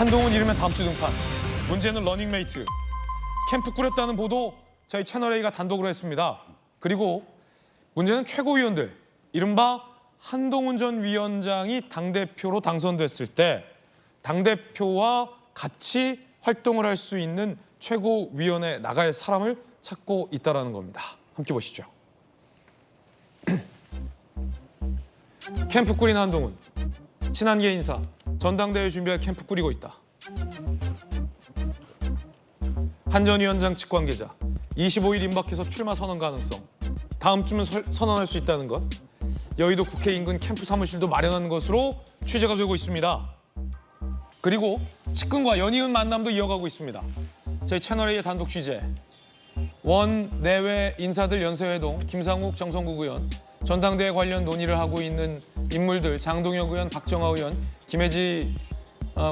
한동훈 이르면 다음 주 등판. 문제는 러닝메이트. 캠프 꾸렸다는 보도 저희 채널A가 단독으로 했습니다. 그리고 문제는 최고위원들, 이른바 한동훈 전 위원장이 당대표로 당선됐을 때 당대표와 같이 활동을 할 수 있는 최고위원회 나갈 사람을 찾고 있다는 겁니다. 함께 보시죠. 캠프 꾸린 한동훈. 친한계 인사. 전당대회 준비할 캠프 꾸리고 있다. 한 전 위원장 측 관계자. 25일 임박해서 출마 선언 가능성. 다음 주면 선언할 수 있다는 것. 여의도 국회 인근 캠프 사무실도 마련한 것으로 취재가 되고 있습니다. 그리고 측근과 연이은 만남도 이어가고 있습니다. 저희 채널A의 단독 취재. 원 내외 인사들 연세회동, 김상욱, 정성국 의원, 전당대회 관련 논의를 하고 있는 인물들, 장동혁 의원, 박정아 의원, 김혜지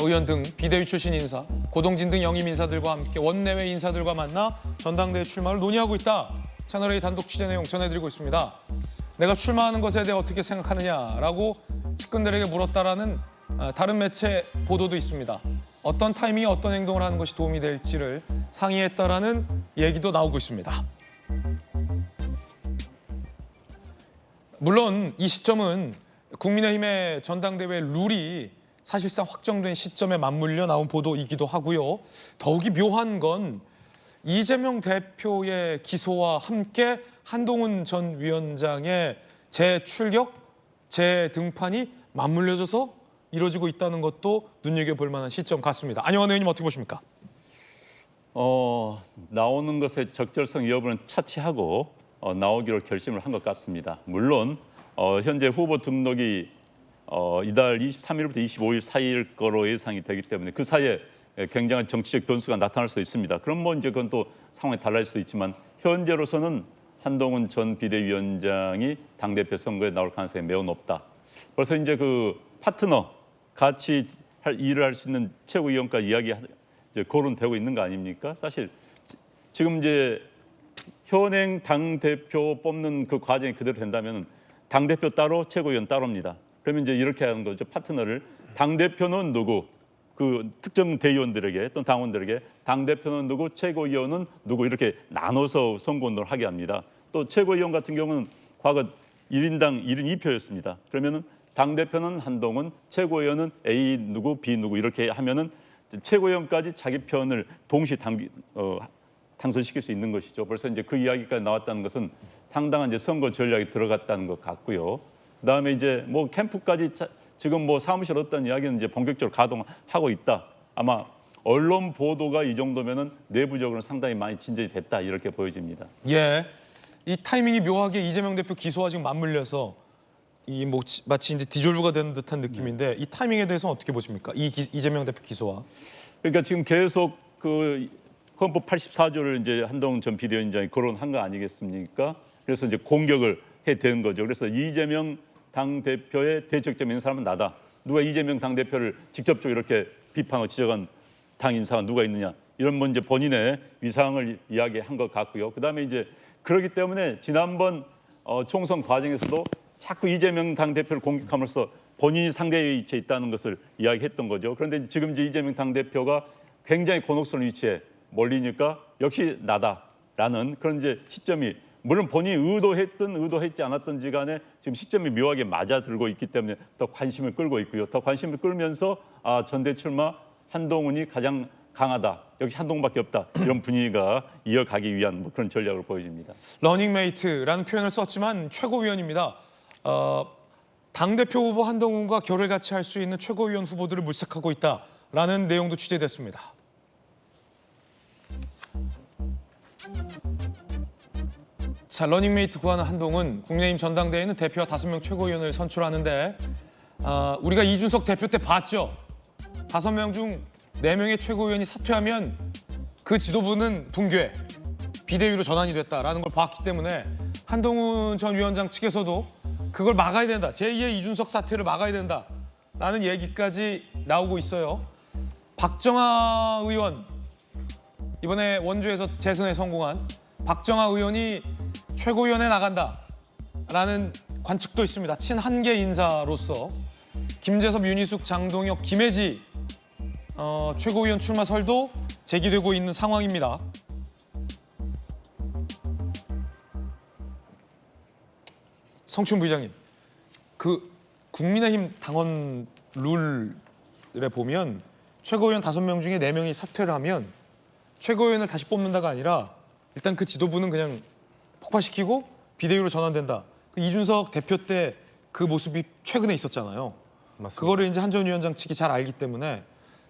의원 등 비대위 출신 인사, 고동진 등 영임 인사들과 함께 원내외 인사들과 만나 전당대회 출마를 논의하고 있다. 채널A 단독 취재 내용 전해드리고 있습니다. 내가 출마하는 것에 대해 어떻게 생각하느냐라고 측근들에게 물었다라는 다른 매체 보도도 있습니다. 어떤 타이밍에 어떤 행동을 하는 것이 도움이 될지를 상의했다라는 얘기도 나오고 있습니다. 물론 이 시점은 국민의힘의 전당대회 룰이 사실상 확정된 시점에 맞물려 나온 보도이기도 하고요. 더욱이 묘한 건 이재명 대표의 기소와 함께 한동훈 전 위원장의 재출격, 재등판이 맞물려져서 이루어지고 있다는 것도 눈여겨볼 만한 시점 같습니다. 안영환 의원님 어떻게 보십니까? 나오는 것의 적절성 여부는 차치하고 나오기로 결심을 한 것 같습니다. 물론 현재 후보 등록이 이달 23일부터 25일 사이일 거로 예상이 되기 때문에 그 사이에 굉장한 정치적 변수가 나타날 수 있습니다. 그럼 뭐 이제 그건 또 상황이 달라질 수도 있지만 현재로서는 한동훈 전 비대위원장이 당대표 선거에 나올 가능성이 매우 높다. 벌써 이제 그 파트너 같이 일을 할 수 있는 최고위원까지 이야기 이제 거론되고 있는 거 아닙니까? 사실 지금 이제 현행 당대표 뽑는 그 과정이 그대로 된다면 당대표 따로 최고위원 따로입니다. 그러면 이제 이렇게 하는 거죠. 파트너를 당대표는 누구, 그 특정 대의원들에게 또는 당원들에게 당대표는 누구, 최고위원은 누구 이렇게 나눠서 선거운동을 하게 합니다. 또 최고위원 같은 경우는 과거 1인당 1인 2표였습니다. 그러면은 당대표는 한동훈, 최고위원은 A 누구, B 누구 이렇게 하면은 최고위원까지 자기 편을 동시에 당선시킬 수 있는 것이죠. 벌써 이제 그 이야기까지 나왔다는 것은 상당한 이제 선거 전략이 들어갔다는 것 같고요. 그다음에 이제 뭐 캠프까지 지금 뭐 사무실 어떤 이야기는 이제 본격적으로 가동하고 있다. 아마 언론 보도가 이 정도면은 내부적으로 상당히 많이 진전이 됐다 이렇게 보여집니다. 예, 이 타이밍이 묘하게 이재명 대표 기소와 지금 맞물려서 이 뭐 마치 이제 디졸브가 되는 듯한 느낌인데 이 타이밍에 대해서 어떻게 보십니까? 이재명 대표 기소와. 그러니까 지금 계속 그 헌법 84조를 이제 한동훈 전 비대위원장이 거론한 거 아니겠습니까? 그래서 이제 공격을 해 대는 거죠. 그래서 이재명 당 대표의 대적점 있는 사람은 나다. 누가 이재명 당 대표를 직접적으로 이렇게 비판하고 지적한 당 인사가 누가 있느냐? 이런 뭐 이제 본인의 위상을 이야기한 것 같고요. 그다음에 이제 그렇기 때문에 지난번 총선 과정에서도 자꾸 이재명 당 대표를 공격함으로써 본인이 상대의 위치에 있다는 것을 이야기했던 거죠. 그런데 지금 이제 이재명 당 대표가 굉장히 곤혹스러운 위치에 몰리니까 역시 나다라는 그런 이제 시점이 물론 본인이 의도했든 의도했지 않았든지 간에 지금 시점이 묘하게 맞아들고 있기 때문에 더 관심을 끌고 있고요. 더 관심을 끌면서 전대 출마 한동훈이 가장 강하다. 역시 한동훈밖에 없다. 이런 분위기가 이어가기 위한 뭐 그런 전략으로 보여집니다. 러닝메이트라는 표현을 썼지만 최고위원입니다. 당대표 후보 한동훈과 결을 같이 할 수 있는 최고위원 후보들을 물색하고 있다라는 내용도 취재됐습니다. 자, 러닝메이트 구하는 한동훈, 국민의힘 전당대회는 대표와 5명 최고위원을 선출하는데 우리가 이준석 대표 때 봤죠. 5명 중 4명의 최고위원이 사퇴하면 그 지도부는 붕괴, 비대위로 전환이 됐다라는 걸 봤기 때문에 한동훈 전 위원장 측에서도 그걸 막아야 된다. 제2의 이준석 사태를 막아야 된다라는 얘기까지 나오고 있어요. 박정아 의원, 이번에 원주에서 재선에 성공한 박정아 의원이 최고위원회 나간다라는 관측도 있습니다. 친한계 인사로서 김재섭, 윤희숙, 장동혁, 김혜지 최고위원 출마설도 제기되고 있는 상황입니다. 성춘 부의장님, 그 국민의힘 당원 룰에 보면 최고위원 5명 중에 4명이 사퇴를 하면 최고위원을 다시 뽑는다가 아니라 일단 그 지도부는 그냥 폭파시키고 비대위로 전환된다. 그 이준석 대표 때 그 모습이 최근에 있었잖아요. 맞습니다. 그거를 이제 한 전 위원장 측이 잘 알기 때문에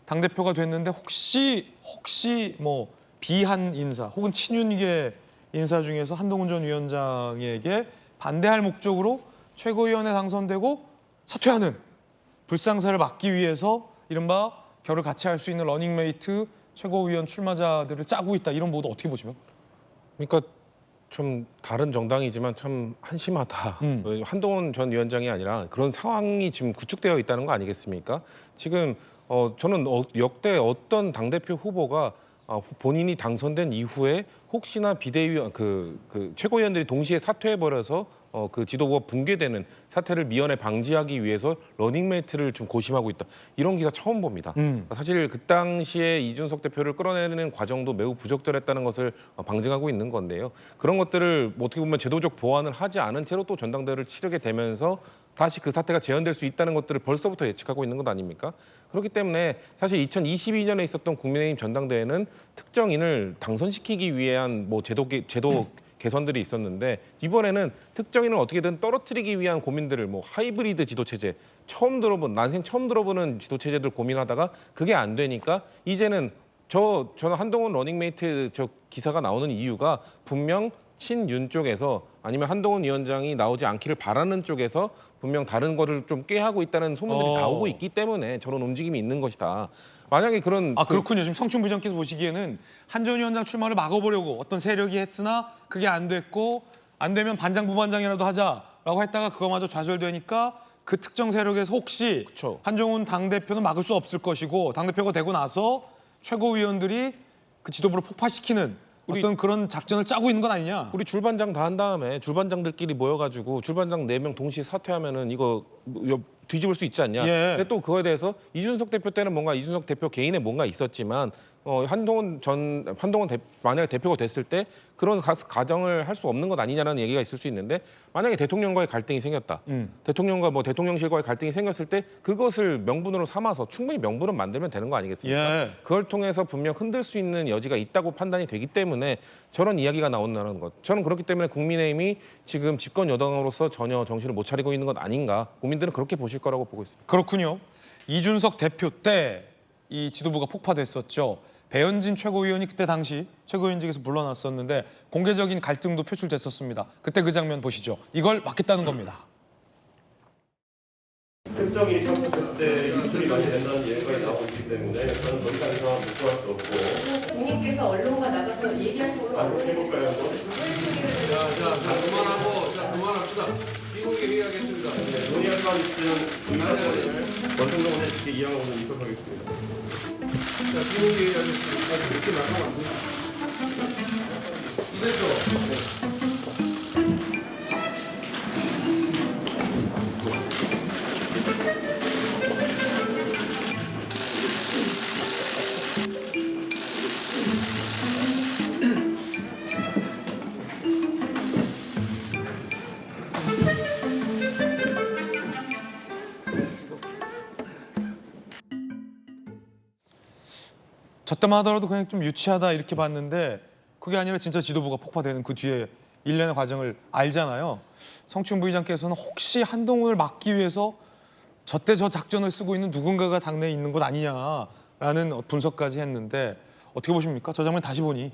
당 대표가 됐는데 혹시 뭐 비한 인사 혹은 친윤계 인사 중에서 한동훈 전 위원장에게 반대할 목적으로 최고위원에 당선되고 사퇴하는 불상사를 막기 위해서 이른바 결을 같이 할 수 있는 러닝메이트 최고위원 출마자들을 짜고 있다. 이런 보도 어떻게 보시면? 그러니까 좀 다른 정당이지만 참 한심하다. 한동훈 전 위원장이 아니라 그런 상황이 지금 구축되어 있다는 거 아니겠습니까? 지금 저는 역대 어떤 당대표 후보가 본인이 당선된 이후에 혹시나 비대위 그 최고위원들이 동시에 사퇴해버려서 그 지도부가 붕괴되는 사태를 미연에 방지하기 위해서 러닝메이트를 좀 고심하고 있다. 이런 기사 처음 봅니다. 사실 그 당시에 이준석 대표를 끌어내는 과정도 매우 부적절했다는 것을 방증하고 있는 건데요. 그런 것들을 어떻게 보면 제도적 보완을 하지 않은 채로 또 전당대회를 치르게 되면서 다시 그 사태가 재현될 수 있다는 것들을 벌써부터 예측하고 있는 것 아닙니까? 그렇기 때문에 사실 2022년에 있었던 국민의힘 전당대회는 특정인을 당선시키기 위한 뭐 제도 개선들이 있었는데 이번에는 특정인을 어떻게든 떨어뜨리기 위한 고민들을 뭐 하이브리드 지도 체제 난생 처음 들어보는 지도 체제들 고민하다가 그게 안 되니까 이제는 저는 한동훈 러닝메이트 저 기사가 나오는 이유가 분명 친윤 쪽에서 아니면 한동훈 위원장이 나오지 않기를 바라는 쪽에서 분명 다른 거를 좀 꾀하고 있다는 소문들이 나오고 있기 때문에 저런 움직임이 있는 것이다. 만약에 그런 그렇군요. 지금 성춘 부장께서 보시기에는 한 전 위원장 출마를 막아보려고 어떤 세력이 했으나 그게 안 됐고 안 되면 반장 부반장이라도 하자라고 했다가 그거마저 좌절되니까 그 특정 세력에서 혹시 그쵸. 한종훈 당대표는 막을 수 없을 것이고 당대표가 되고 나서 최고위원들이 그 지도부를 폭파시키는 어떤 그런 작전을 짜고 있는 건 아니냐? 우리 줄반장 다 한 다음에 줄반장들끼리 모여가지고 줄반장 4명 동시에 사퇴하면은 이거 뒤집을 수 있지 않냐? 예. 근데 또 그거에 대해서 이준석 대표 때는 뭔가 이준석 대표 개인의 뭔가 있었지만 한동훈 만약에 대표가 됐을 때 그런 가정을 할 수 없는 것 아니냐라는 얘기가 있을 수 있는데 만약에 대통령과의 갈등이 생겼다. 대통령과 뭐 대통령실과의 갈등이 생겼을 때 그것을 명분으로 삼아서 충분히 명분은 만들면 되는 거 아니겠습니까? 예. 그걸 통해서 분명 흔들 수 있는 여지가 있다고 판단이 되기 때문에 저런 이야기가 나온다는 것. 저는 그렇기 때문에 국민의힘이 지금 집권 여당으로서 전혀 정신을 못 차리고 있는 것 아닌가. 국민들은 그렇게 보실 거라고 보고 있습니다. 그렇군요. 이준석 대표 때 이 지도부가 폭파됐었죠. 배현진 최고위원이 그때 당시 최고위원직에서 물러났었는데 공개적인 갈등도 표출됐었습니다. 그때 그 장면 보시죠. 이걸 막겠다는 겁니다. 특정인이 참석했을 때 유출이 많이 된다는 얘기가 나오고 있기 때문에 저는 더 이상 이상한 묵과할 수 없고 국민께서 언론과 나가서 얘기하신 걸로 한번 해볼까요? 그만합시다. 비공개 회의하겠습니다. 논의할 바 있으면 원성동원 해주시기 이양으로 이속하겠습니다. 자, 비공개 회의하겠습니다. 이렇게 말하면 안 됩니다. 이대표. 저 때만 하더라도 그냥 좀 유치하다 이렇게 봤는데 그게 아니라 진짜 지도부가 폭파되는 그 뒤에 일련의 과정을 알잖아요. 성춘 부의장께서는 혹시 한동훈을 막기 위해서 저때 저 작전을 쓰고 있는 누군가가 당내에 있는 것 아니냐라는 분석까지 했는데 어떻게 보십니까? 저 장면 다시 보니.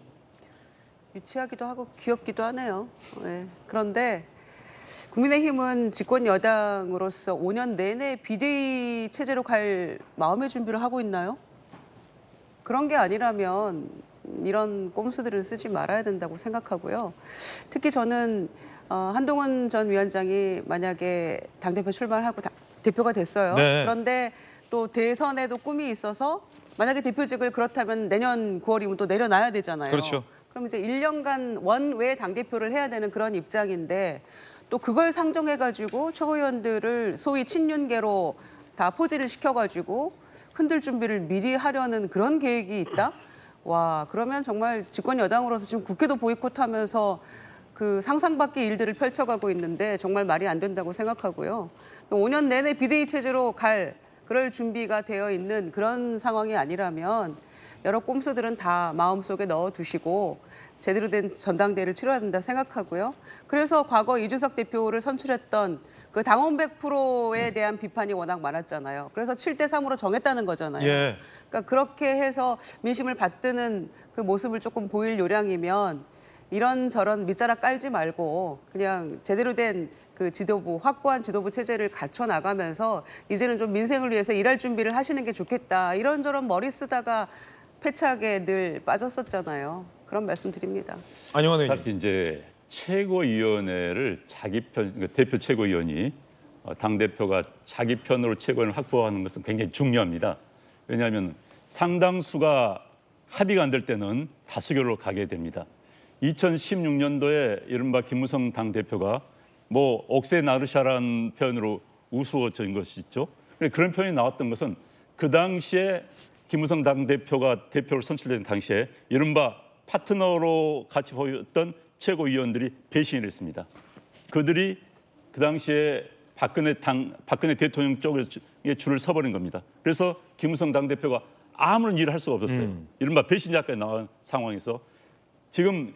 유치하기도 하고 귀엽기도 하네요. 네. 그런데 국민의힘은 집권 여당으로서 5년 내내 비대위 체제로 갈 마음의 준비를 하고 있나요? 그런 게 아니라면 이런 꼼수들을 쓰지 말아야 된다고 생각하고요. 특히 저는 한동훈 전 위원장이 만약에 당대표 출마를 하고 대표가 됐어요. 네. 그런데 또 대선에도 꿈이 있어서 만약에 대표직을 그렇다면 내년 9월이면 또 내려놔야 되잖아요. 그렇죠. 그럼 이제 1년간 원외 당대표를 해야 되는 그런 입장인데 또 그걸 상정해가지고 최고위원들을 소위 친윤계로 다 포지를 시켜가지고 흔들 준비를 미리 하려는 그런 계획이 있다? 와, 그러면 정말 집권 여당으로서 지금 국회도 보이콧하면서 그 상상 밖의 일들을 펼쳐가고 있는데 정말 말이 안 된다고 생각하고요. 5년 내내 비대위 체제로 그럴 준비가 되어 있는 그런 상황이 아니라면 여러 꼼수들은 다 마음속에 넣어두시고 제대로 된 전당대회를 치러야 된다 생각하고요. 그래서 과거 이준석 대표를 선출했던 그 당원 100%에 대한 비판이 워낙 많았잖아요. 그래서 7대3으로 정했다는 거잖아요. 예. 그러니까 그렇게 해서 민심을 받드는 그 모습을 조금 보일 요량이면 이런저런 밑자락 깔지 말고 그냥 제대로 된 그 지도부, 확고한 지도부 체제를 갖춰 나가면서 이제는 좀 민생을 위해서 일할 준비를 하시는 게 좋겠다. 이런저런 머리 쓰다가 패착에 늘 빠졌었잖아요. 그런 말씀 드립니다. 안영환 의원님. 사실 이제 최고위원회를 자기 편, 그 대표 최고위원이 당 대표가 자기 편으로 최고위원을 확보하는 것은 굉장히 중요합니다. 왜냐하면 상당수가 합의가 안 될 때는 다수결로 가게 됩니다. 2016년도에 이른바 김무성 당 대표가 뭐 옥새 나르샤라는 표현으로 우스워진 것이 있죠. 그런 표현이 나왔던 것은 그 당시에 김무성 당 대표가 대표로 선출된 당시에 이른바 파트너로 같이 보였던 최고위원들이 배신을 했습니다. 그들이 그 당시에 박근혜 대통령 쪽에 줄을 서버린 겁니다. 그래서 김무성 당 대표가 아무런 일을 할 수가 없었어요. 이른바 배신자까지 나온 상황에서 지금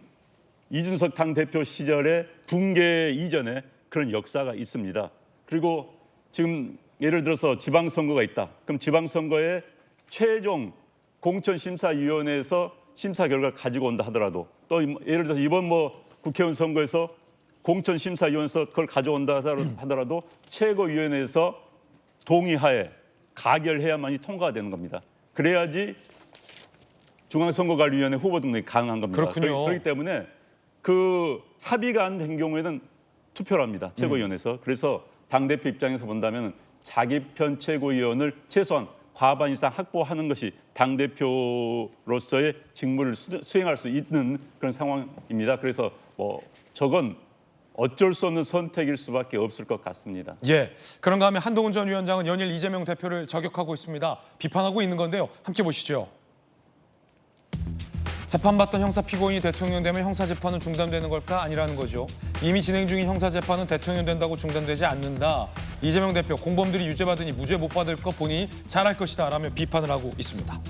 이준석 당 대표 시절에 붕괴 이전에 그런 역사가 있습니다. 그리고 지금 예를 들어서 지방선거가 있다. 그럼 지방선거에 최종 공천심사위원회에서 심사 결과를 가지고 온다 하더라도 또 예를 들어서 이번 뭐 국회의원 선거에서 공천심사위원회에서 그걸 가져온다 하더라도 최고위원회에서 동의하에 가결해야만이 통과가 되는 겁니다. 그래야지 중앙선거관리위원회 후보 등록이 가능한 겁니다. 그렇군요. 그렇기 때문에 그 합의가 안 된 경우에는 투표를 합니다. 최고위원회에서. 그래서 당대표 입장에서 본다면 자기 편 최고위원을 최소한 과반 이상 확보하는 것이 당대표로서의 직무를 수행할 수 있는 그런 상황입니다. 그래서 뭐 저건 어쩔 수 없는 선택일 수밖에 없을 것 같습니다. 예. 그런가 하면 한동훈 전 위원장은 연일 이재명 대표를 저격하고 있습니다. 비판하고 있는 건데요. 함께 보시죠. 재판받던 형사 피고인이 대통령 되면 형사 재판은 중단되는 걸까? 아니라는 거죠. 이미 진행 중인 형사 재판은 대통령 된다고 중단되지 않는다. 이재명 대표 공범들이 유죄받으니 무죄 못 받을 것 보니 잘할 것이다 라며 비판을 하고 있습니다.